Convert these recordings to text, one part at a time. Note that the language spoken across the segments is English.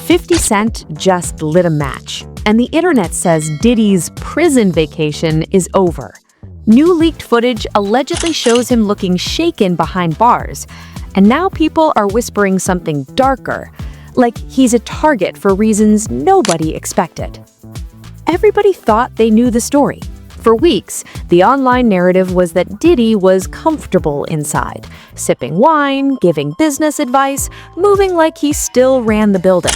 50 Cent just lit a match, and the internet says Diddy's prison vacation is over. New leaked footage allegedly shows him looking shaken behind bars, and now people are whispering something darker, like he's a target for reasons nobody expected. Everybody thought they knew the story. For weeks, the online narrative was that Diddy was comfortable inside, sipping wine, giving business advice, moving like he still ran the building.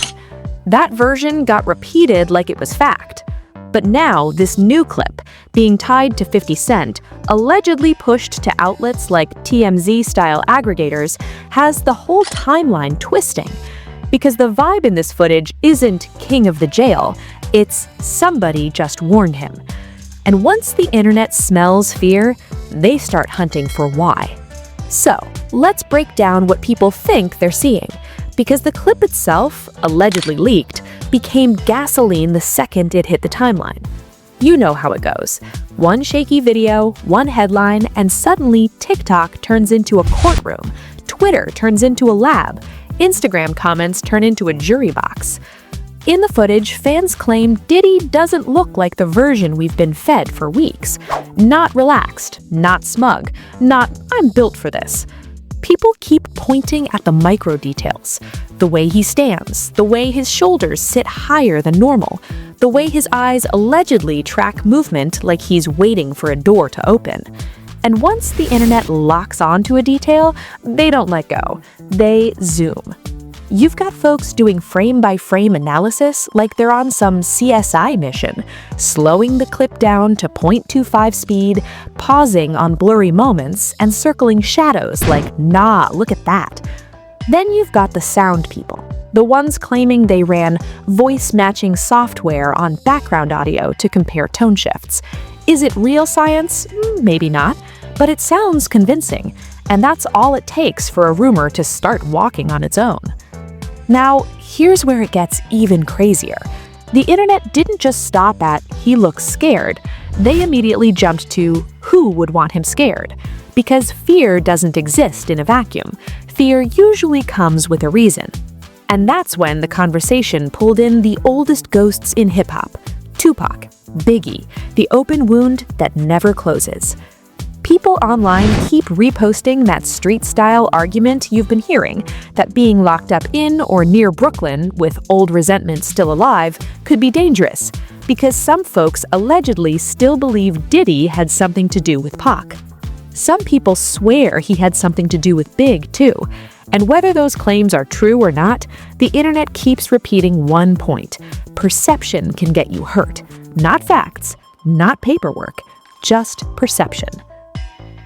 That version got repeated like it was fact. But now, this new clip, being tied to 50 Cent, allegedly pushed to outlets like TMZ-style aggregators, has the whole timeline twisting. Because the vibe in this footage isn't king of the jail, it's somebody just warned him. And once the internet smells fear, they start hunting for why. So, let's break down what people think they're seeing, because the clip itself, allegedly leaked, became gasoline the second it hit the timeline. You know how it goes. One shaky video, one headline, and suddenly TikTok turns into a courtroom, Twitter turns into a lab, Instagram comments turn into a jury box. In the footage, fans claim Diddy doesn't look like the version we've been fed for weeks. Not relaxed, not smug, not "I'm built for this." People keep pointing at the micro details. The way he stands, the way his shoulders sit higher than normal, the way his eyes allegedly track movement like he's waiting for a door to open. And once the internet locks onto a detail, they don't let go. They zoom. You've got folks doing frame-by-frame analysis like they're on some CSI mission, slowing the clip down to 0.25 speed, pausing on blurry moments, and circling shadows like, "Nah, look at that." Then you've got the sound people, the ones claiming they ran voice-matching software on background audio to compare tone shifts. Is it real science? Maybe not, but it sounds convincing, and that's all it takes for a rumor to start walking on its own. Now, here's where it gets even crazier. The internet didn't just stop at "he looks scared." They immediately jumped to who would want him scared. Because fear doesn't exist in a vacuum. Fear usually comes with a reason. And that's when the conversation pulled in the oldest ghosts in hip-hop, Tupac, Biggie, the open wound that never closes. People online keep reposting that street-style argument you've been hearing, that being locked up in or near Brooklyn, with old resentment still alive, could be dangerous, because some folks allegedly still believe Diddy had something to do with Pac. Some people swear he had something to do with Big, too. And whether those claims are true or not, the internet keeps repeating one point. Perception can get you hurt. Not facts, not paperwork, just perception.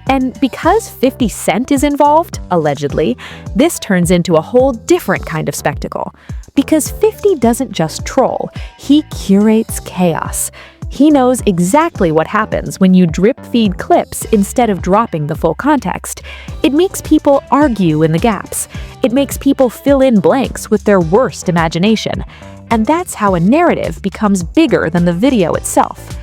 And because 50 Cent is involved, allegedly, this turns into a whole different kind of spectacle. Because 50 doesn't just troll, he curates chaos. He knows exactly what happens when you drip-feed clips instead of dropping the full context. It makes people argue in the gaps. It makes people fill in blanks with their worst imagination. And that's how a narrative becomes bigger than the video itself.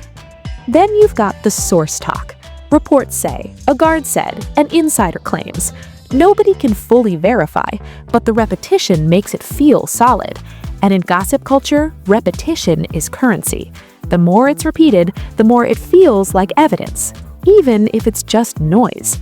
Then you've got the source talk. Reports say, a guard said, and insider claims. Nobody can fully verify, but the repetition makes it feel solid. And in gossip culture, repetition is currency. The more it's repeated, the more it feels like evidence, even if it's just noise.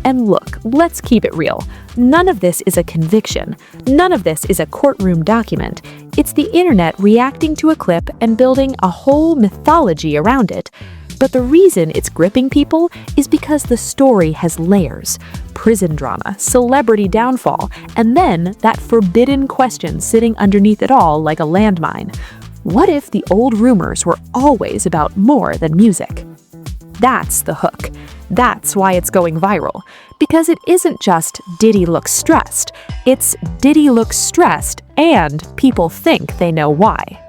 And look, let's keep it real. None of this is a conviction. None of this is a courtroom document. It's the internet reacting to a clip and building a whole mythology around it. But the reason it's gripping people is because the story has layers. Prison drama, celebrity downfall, and then that forbidden question sitting underneath it all like a landmine. What if the old rumors were always about more than music? That's the hook. That's why it's going viral. Because it isn't just Diddy looks stressed. It's Diddy looks stressed and people think they know why.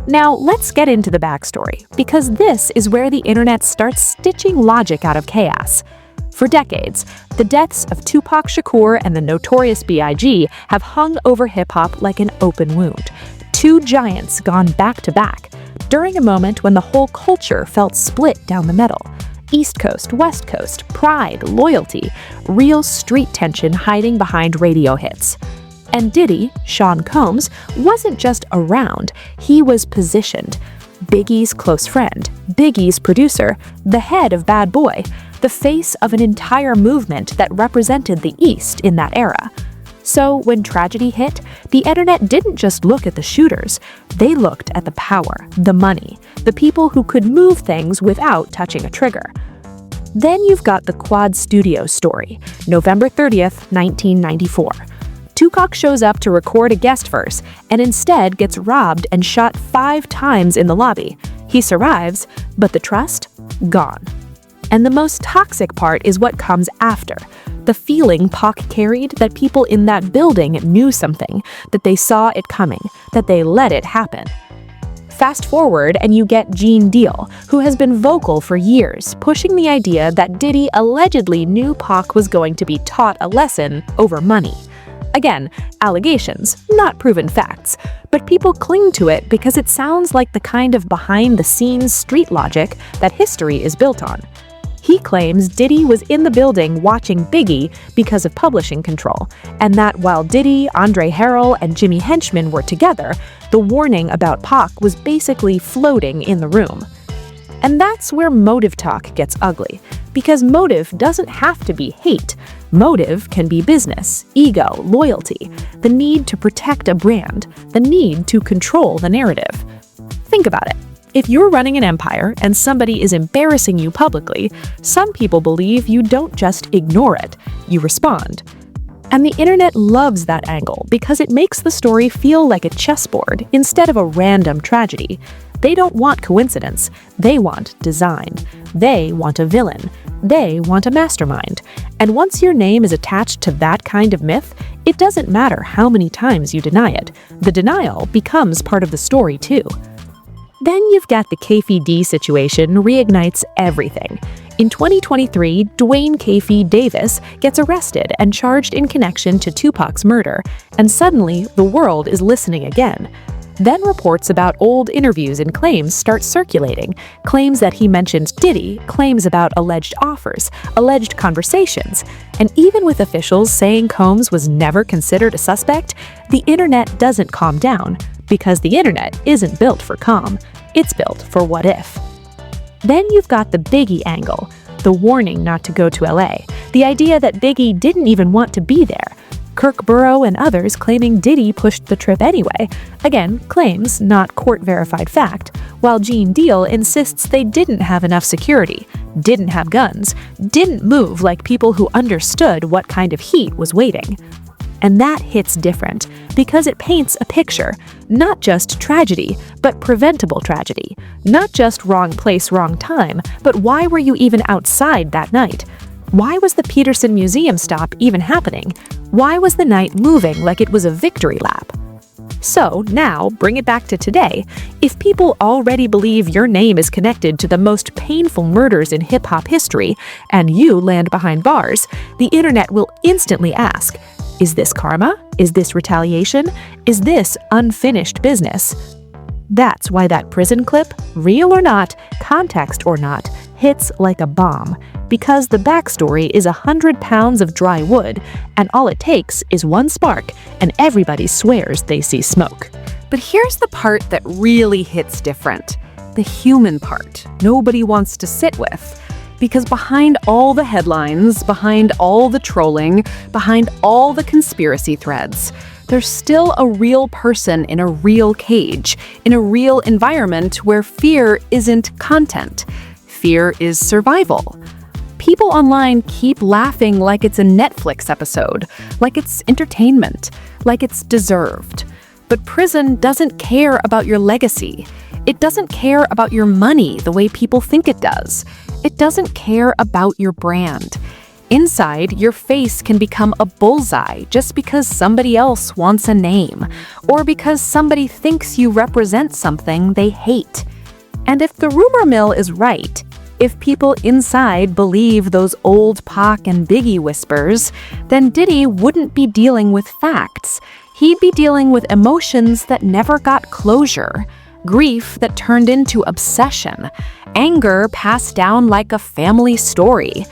Now, let's get into the backstory, because this is where the internet starts stitching logic out of chaos. For decades, the deaths of Tupac Shakur and the Notorious B.I.G. have hung over hip-hop like an open wound. Two giants gone back-to-back, during a moment when the whole culture felt split down the middle. East Coast, West Coast, pride, loyalty, real street tension hiding behind radio hits. And Diddy, Sean Combs, wasn't just around, he was positioned. Biggie's close friend, Biggie's producer, the head of Bad Boy, the face of an entire movement that represented the East in that era. So when tragedy hit, the internet didn't just look at the shooters, they looked at the power, the money, the people who could move things without touching a trigger. Then you've got the Quad Studios story, November 30th, 1994. Tupac shows up to record a guest verse and instead gets robbed and shot 5 times in the lobby. He survives, but the trust? Gone. And the most toxic part is what comes after. The feeling Pac carried that people in that building knew something, that they saw it coming, that they let it happen. Fast forward and you get Gene Deal, who has been vocal for years, pushing the idea that Diddy allegedly knew Pac was going to be taught a lesson over money. Again, allegations, not proven facts, but people cling to it because it sounds like the kind of behind-the-scenes street logic that history is built on. He claims Diddy was in the building watching Biggie because of publishing control, and that while Diddy, Andre Harrell, and Jimmy Henchman were together, the warning about Pac was basically floating in the room. And that's where motive talk gets ugly, because motive doesn't have to be hate. Motive can be business, ego, loyalty, the need to protect a brand, the need to control the narrative. Think about it. If you're running an empire and somebody is embarrassing you publicly, some people believe you don't just ignore it, you respond. And the internet loves that angle because it makes the story feel like a chessboard instead of a random tragedy. They don't want coincidence, they want design. They want a villain. They want a mastermind. And once your name is attached to that kind of myth, it doesn't matter how many times you deny it. The denial becomes part of the story too. Then you've got the Keffe D situation reignites everything. In 2023, Dwayne Keffe Davis gets arrested and charged in connection to Tupac's murder, and suddenly the world is listening again. Then reports about old interviews and claims start circulating, claims that he mentioned Diddy, claims about alleged offers, alleged conversations, and even with officials saying Combs was never considered a suspect, the internet doesn't calm down, because the internet isn't built for calm, it's built for what if. Then you've got the Biggie angle, the warning not to go to LA, the idea that Biggie didn't even want to be there, Kirk Burrow and others claiming Diddy pushed the trip anyway. Again, claims, not court-verified fact, while Gene Deal insists they didn't have enough security, didn't have guns, didn't move like people who understood what kind of heat was waiting. And that hits different, because it paints a picture, not just tragedy, but preventable tragedy. Not just wrong place, wrong time, but why were you even outside that night? Why was the Peterson Museum stop even happening? Why was the night moving like it was a victory lap? So now, bring it back to today. If people already believe your name is connected to the most painful murders in hip-hop history, and you land behind bars, the internet will instantly ask, is this karma? Is this retaliation? Is this unfinished business? That's why that prison clip, real or not, context or not, hits like a bomb. Because the backstory is 100 pounds of dry wood, and all it takes is one spark, and everybody swears they see smoke. But here's the part that really hits different. The human part nobody wants to sit with. Because behind all the headlines, behind all the trolling, behind all the conspiracy threads, there's still a real person in a real cage, in a real environment where fear isn't content. Fear is survival. People online keep laughing like it's a Netflix episode, like it's entertainment, like it's deserved. But prison doesn't care about your legacy. It doesn't care about your money the way people think it does. It doesn't care about your brand. Inside, your face can become a bullseye just because somebody else wants a name, or because somebody thinks you represent something they hate. And if the rumor mill is right, if people inside believe those old Pac and Biggie whispers, then Diddy wouldn't be dealing with facts. He'd be dealing with emotions that never got closure, grief that turned into obsession, anger passed down like a family story.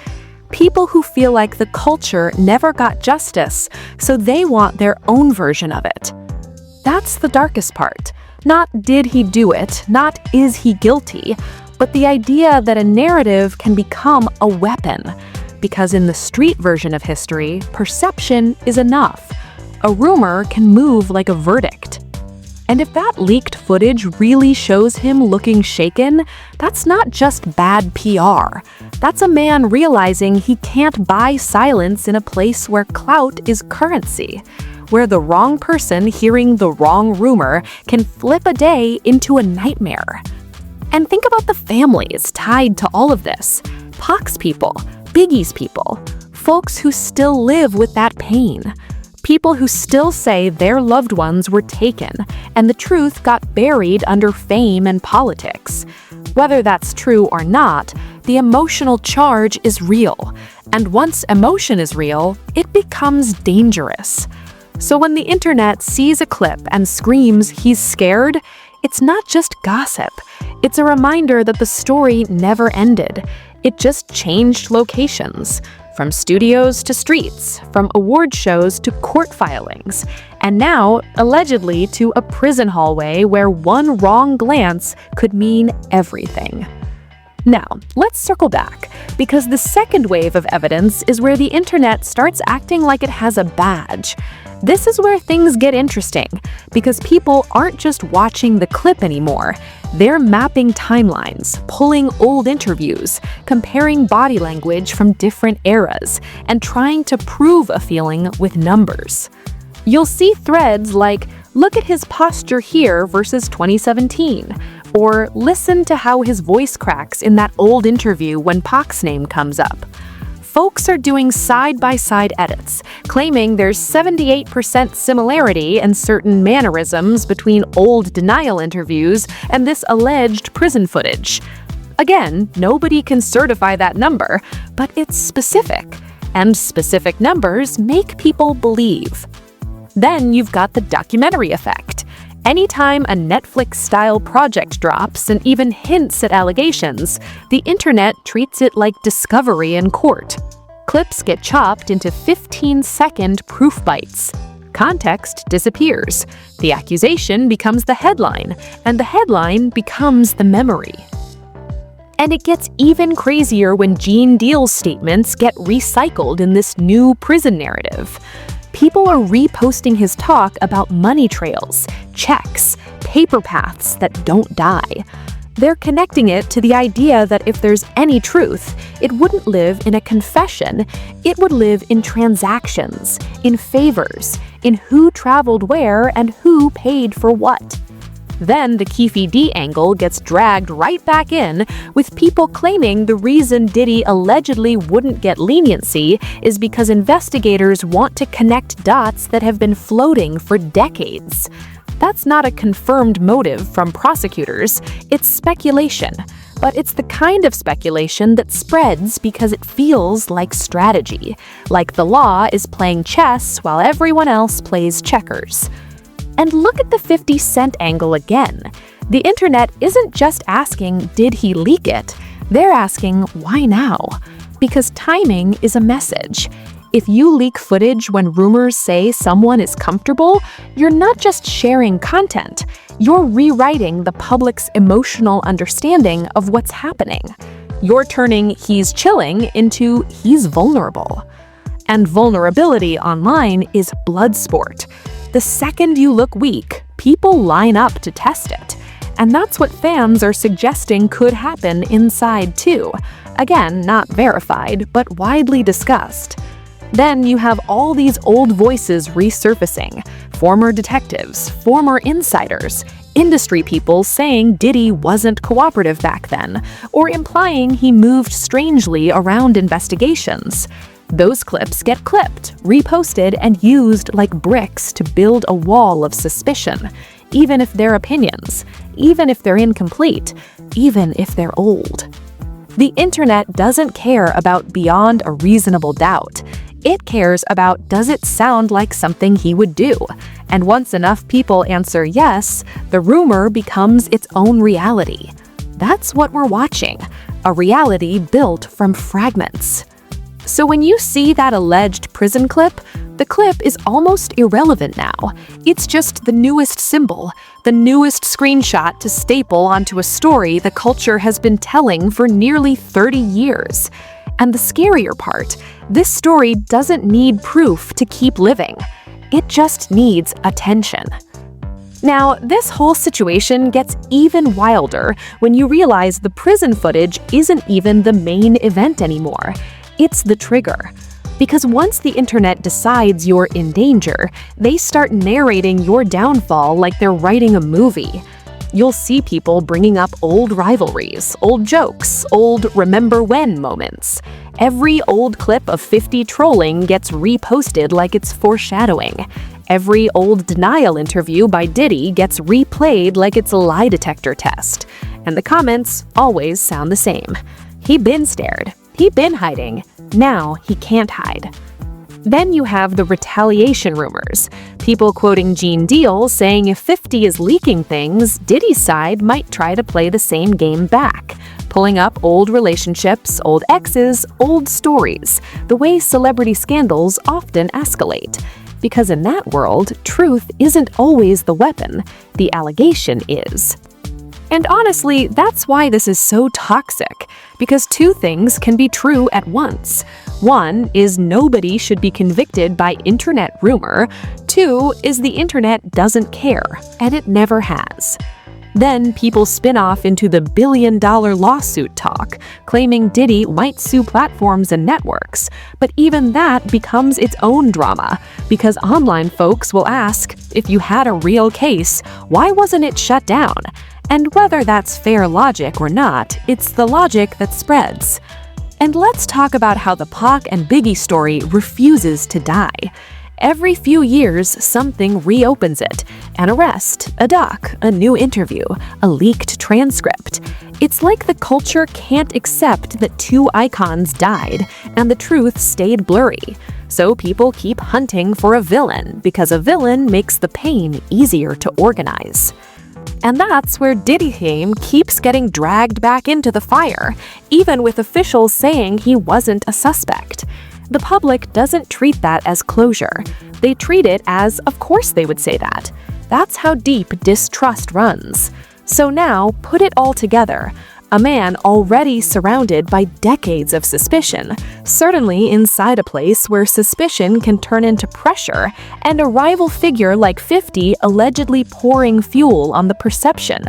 People who feel like the culture never got justice, so they want their own version of it. That's the darkest part. Not did he do it, not is he guilty, but the idea that a narrative can become a weapon. Because in the street version of history, perception is enough. A rumor can move like a verdict. And if that leaked footage really shows him looking shaken, that's not just bad PR. That's a man realizing he can't buy silence in a place where clout is currency, where the wrong person hearing the wrong rumor can flip a day into a nightmare. And think about the families tied to all of this. Pac's people, Biggie's people, folks who still live with that pain. People who still say their loved ones were taken and the truth got buried under fame and politics. Whether that's true or not, the emotional charge is real. And once emotion is real, it becomes dangerous. So when the internet sees a clip and screams he's scared, it's not just gossip. It's a reminder that the story never ended. It just changed locations. From studios to streets, from award shows to court filings, and now, allegedly, to a prison hallway where one wrong glance could mean everything. Now, let's circle back, because the second wave of evidence is where the internet starts acting like it has a badge. This is where things get interesting, because people aren't just watching the clip anymore. They're mapping timelines, pulling old interviews, comparing body language from different eras, and trying to prove a feeling with numbers. You'll see threads like, look at his posture here versus 2017, or listen to how his voice cracks in that old interview when Pac's name comes up. Folks are doing side-by-side edits, claiming there's 78% similarity in certain mannerisms between old denial interviews and this alleged prison footage. Again, nobody can certify that number, but it's specific, and specific numbers make people believe. Then you've got the documentary effect. Anytime a Netflix-style project drops and even hints at allegations, the internet treats it like discovery in court. Clips get chopped into 15-second proof bites. Context disappears. The accusation becomes the headline, and the headline becomes the memory. And it gets even crazier when Gene Deal's statements get recycled in this new prison narrative. People are reposting his talk about money trails, checks, paper paths that don't die. They're connecting it to the idea that if there's any truth, it wouldn't live in a confession, it would live in transactions, in favors, in who traveled where and who paid for what. Then the Keefe D angle gets dragged right back in, with people claiming the reason Diddy allegedly wouldn't get leniency is because investigators want to connect dots that have been floating for decades. That's not a confirmed motive from prosecutors, it's speculation. But it's the kind of speculation that spreads because it feels like strategy, like the law is playing chess while everyone else plays checkers. And look at the 50 Cent angle again. The internet isn't just asking, did he leak it? They're asking, why now? Because timing is a message. If you leak footage when rumors say someone is comfortable, you're not just sharing content, you're rewriting the public's emotional understanding of what's happening. You're turning he's chilling into he's vulnerable. And vulnerability online is blood sport. The second you look weak, people line up to test it. And that's what fans are suggesting could happen inside too. Again, not verified, but widely discussed. Then you have all these old voices resurfacing, former detectives, former insiders, industry people saying Diddy wasn't cooperative back then, or implying he moved strangely around investigations. Those clips get clipped, reposted, and used like bricks to build a wall of suspicion, even if they're opinions, even if they're incomplete, even if they're old. The internet doesn't care about beyond a reasonable doubt. It cares about, does it sound like something he would do? And once enough people answer yes, the rumor becomes its own reality. That's what we're watching, a reality built from fragments. So when you see that alleged prison clip, the clip is almost irrelevant now. It's just the newest symbol, the newest screenshot to staple onto a story the culture has been telling for nearly 30 years. And the scarier part, this story doesn't need proof to keep living. It just needs attention. Now, this whole situation gets even wilder when you realize the prison footage isn't even the main event anymore. It's the trigger. Because once the internet decides you're in danger, they start narrating your downfall like they're writing a movie. You'll see people bringing up old rivalries, old jokes, old remember when moments. Every old clip of 50 trolling gets reposted like it's foreshadowing. Every old denial interview by Diddy gets replayed like it's a lie detector test. And the comments always sound the same. He been scared. He been hiding. Now he can't hide. Then you have the retaliation rumors. People quoting Gene Deal saying if 50 is leaking things, Diddy's side might try to play the same game back, pulling up old relationships, old exes, old stories, the way celebrity scandals often escalate. Because in that world, truth isn't always the weapon, the allegation is. And honestly, that's why this is so toxic, because two things can be true at once. One is nobody should be convicted by internet rumor. Two is the internet doesn't care, and it never has. Then people spin off into the billion-dollar lawsuit talk, claiming Diddy might sue platforms and networks. But even that becomes its own drama, because online folks will ask, if you had a real case, why wasn't it shut down? And whether that's fair logic or not, it's the logic that spreads. And let's talk about how the Pac and Biggie story refuses to die. Every few years, something reopens it. An arrest, a doc, a new interview, a leaked transcript. It's like the culture can't accept that two icons died and the truth stayed blurry. So people keep hunting for a villain because a villain makes the pain easier to organize. And that's where Diddy fame keeps getting dragged back into the fire, even with officials saying he wasn't a suspect. The public doesn't treat that as closure. They treat it as, of course they would say that. That's how deep distrust runs. So now, put it all together. A man already surrounded by decades of suspicion, certainly inside a place where suspicion can turn into pressure, and a rival figure like 50 allegedly pouring fuel on the perception.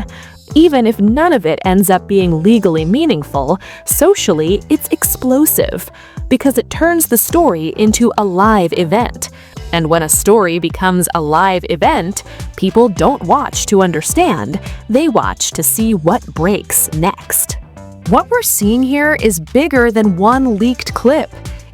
Even if none of it ends up being legally meaningful, socially it's explosive, because it turns the story into a live event. And when a story becomes a live event, people don't watch to understand, they watch to see what breaks next. What we're seeing here is bigger than one leaked clip.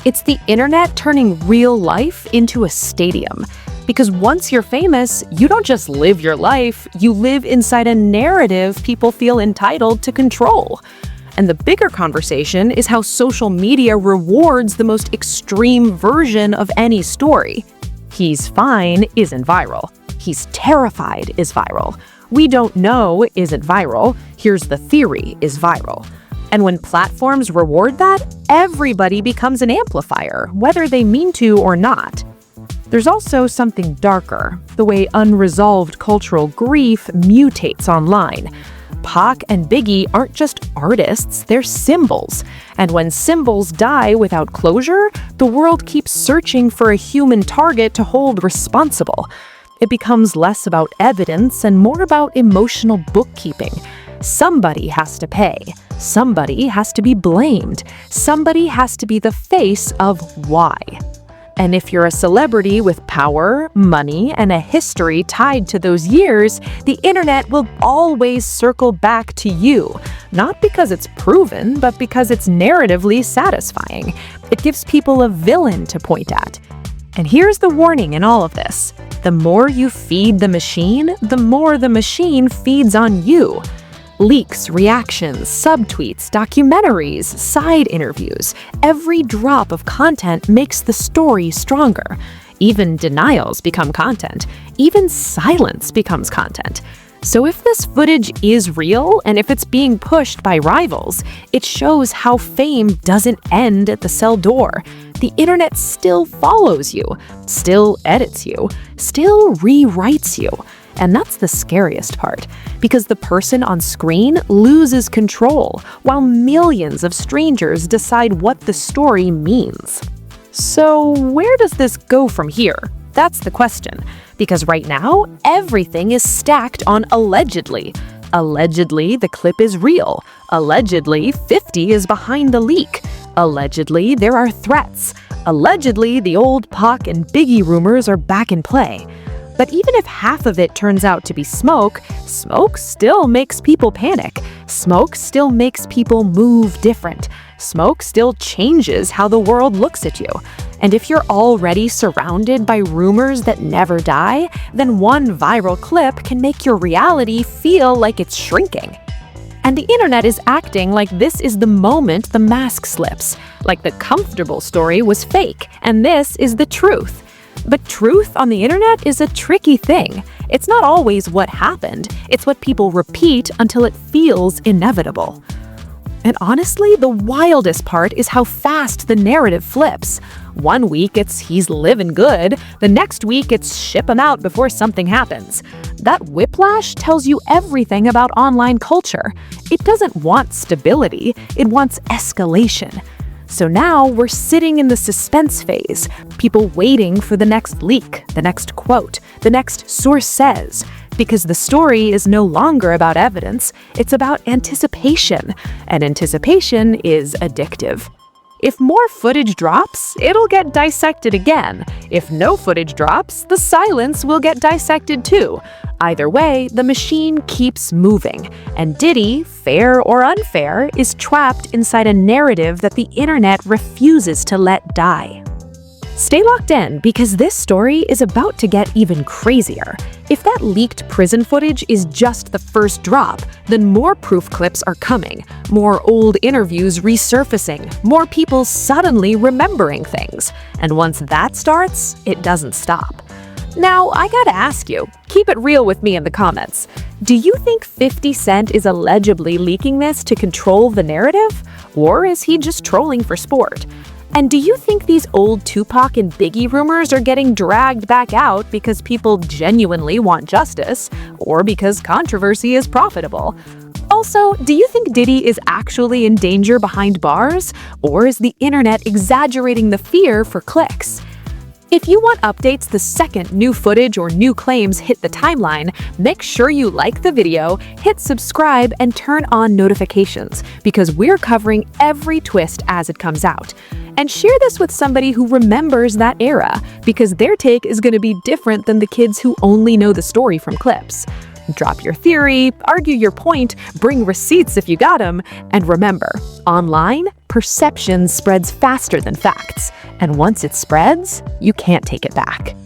It's the internet turning real life into a stadium. Because once you're famous, you don't just live your life, you live inside a narrative people feel entitled to control. And the bigger conversation is how social media rewards the most extreme version of any story. He's fine isn't viral. He's terrified is viral. We don't know isn't viral. Here's the theory is viral. And when platforms reward that, everybody becomes an amplifier, whether they mean to or not. There's also something darker, the way unresolved cultural grief mutates online. Pac and Biggie aren't just artists, they're symbols. And when symbols die without closure, the world keeps searching for a human target to hold responsible. It becomes less about evidence and more about emotional bookkeeping. Somebody has to pay. Somebody has to be blamed. Somebody has to be the face of why. And if you're a celebrity with power, money, and a history tied to those years, the internet will always circle back to you. Not because it's proven, but because it's narratively satisfying. It gives people a villain to point at. And here's the warning in all of this. The more you feed the machine, the more the machine feeds on you. Leaks, reactions, subtweets, documentaries, side interviews. Every drop of content makes the story stronger. Even denials become content. Even silence becomes content. So if this footage is real, and if it's being pushed by rivals, it shows how fame doesn't end at the cell door. The internet still follows you, still edits you, still rewrites you. And that's the scariest part, because the person on screen loses control, while millions of strangers decide what the story means. So where does this go from here? That's the question, because right now, everything is stacked on allegedly. Allegedly, the clip is real. Allegedly, 50 is behind the leak. Allegedly, there are threats. Allegedly, the old Pac and Biggie rumors are back in play. But even if half of it turns out to be smoke, smoke still makes people panic. Smoke still makes people move different. Smoke still changes how the world looks at you. And if you're already surrounded by rumors that never die, then one viral clip can make your reality feel like it's shrinking. And the internet is acting like this is the moment the mask slips, like the comfortable story was fake, and this is the truth. But truth on the internet is a tricky thing. It's not always what happened, it's what people repeat until it feels inevitable. And honestly, the wildest part is how fast the narrative flips. One week it's he's living good, the next week it's ship him out before something happens. That whiplash tells you everything about online culture. It doesn't want stability, it wants escalation. So now we're sitting in the suspense phase, people waiting for the next leak, the next quote, the next source says. Because the story is no longer about evidence, it's about anticipation, and anticipation is addictive. If more footage drops, it'll get dissected again. If no footage drops, the silence will get dissected too. Either way, the machine keeps moving, and Diddy, fair or unfair, is trapped inside a narrative that the internet refuses to let die. Stay locked in, because this story is about to get even crazier. If that leaked prison footage is just the first drop, then more proof clips are coming, more old interviews resurfacing, more people suddenly remembering things. And once that starts, it doesn't stop. Now, I gotta ask you, keep it real with me in the comments. Do you think 50 Cent is allegedly leaking this to control the narrative? Or is he just trolling for sport? And do you think these old Tupac and Biggie rumors are getting dragged back out because people genuinely want justice, or because controversy is profitable? Also, do you think Diddy is actually in danger behind bars, or is the internet exaggerating the fear for clicks? If you want updates the second new footage or new claims hit the timeline, make sure you like the video, hit subscribe, and turn on notifications, because we're covering every twist as it comes out. And share this with somebody who remembers that era, because their take is going to be different than the kids who only know the story from clips. Drop your theory, argue your point, bring receipts if you got them, and remember, online, perception spreads faster than facts. And once it spreads, you can't take it back.